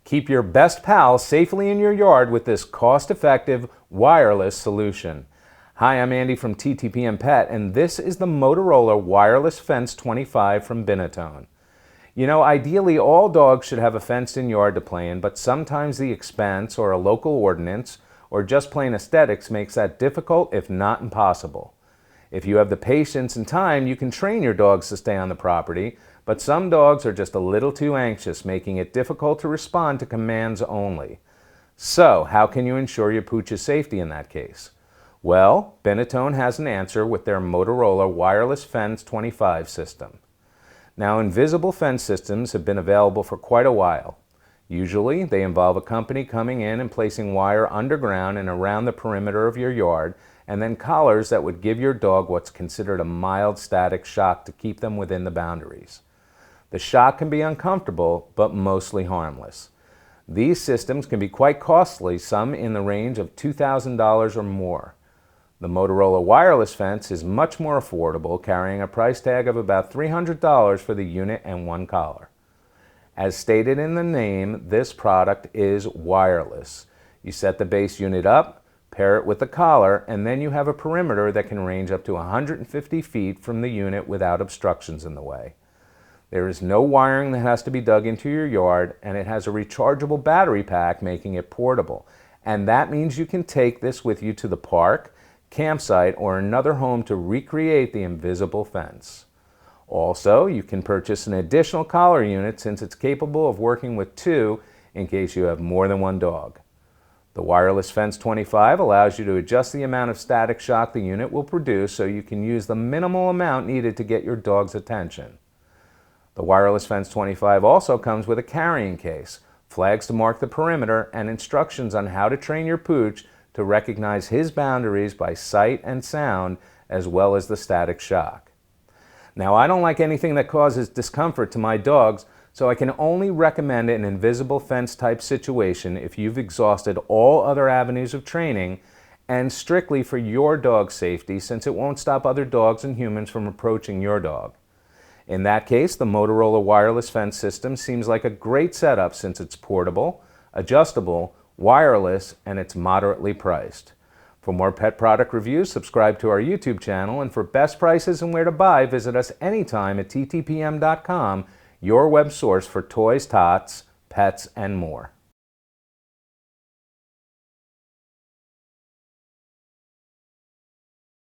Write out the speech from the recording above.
Keep your best pal safely in your yard with this cost-effective wireless solution. Hi, I'm Andy from TTPM Pet, and this is the Motorola Wireless Fence 25 from Binatone. You know, ideally all dogs should have a fenced-in yard to play in, but sometimes the expense or a local ordinance or just plain aesthetics makes that difficult, if not impossible. If you have the patience and time, you can train your dogs to stay on the property, but some dogs are just a little too anxious, making it difficult to respond to commands only. So, how can you ensure your pooch's safety in that case? Well, Binatone has an answer with their Motorola Wireless Fence 25 system. Now, invisible fence systems have been available for quite a while. Usually, they involve a company coming in and placing wire underground and around the perimeter of your yard, and then collars that would give your dog what's considered a mild static shock to keep them within the boundaries. The shock can be uncomfortable, but mostly harmless. These systems can be quite costly, some in the range of $2,000 or more. The Motorola Wireless Fence is much more affordable, carrying a price tag of about $300 for the unit and one collar. As stated in the name, this product is wireless. You set the base unit up, pair it with the collar, and then you have a perimeter that can range up to 150 feet from the unit without obstructions in the way. There is no wiring that has to be dug into your yard, and it has a rechargeable battery pack, making it portable. And that means you can take this with you to the park, campsite, or another home to recreate the invisible fence. Also, you can purchase an additional collar unit since it's capable of working with two in case you have more than one dog. The Wireless Fence 25 allows you to adjust the amount of static shock the unit will produce so you can use the minimal amount needed to get your dog's attention. The Wireless Fence 25 also comes with a carrying case, flags to mark the perimeter, and instructions on how to train your pooch to recognize his boundaries by sight and sound, as well as the static shock. Now, I don't like anything that causes discomfort to my dogs, so I can only recommend an invisible fence type situation if you've exhausted all other avenues of training and strictly for your dog's safety, since it won't stop other dogs and humans from approaching your dog. In that case, the Motorola Wireless Fence system seems like a great setup since it's portable, adjustable, wireless, and it's moderately priced. For more pet product reviews, subscribe to our YouTube channel, and for best prices and where to buy, visit us anytime at ttpm.com, your web source for toys, tots, pets, and more.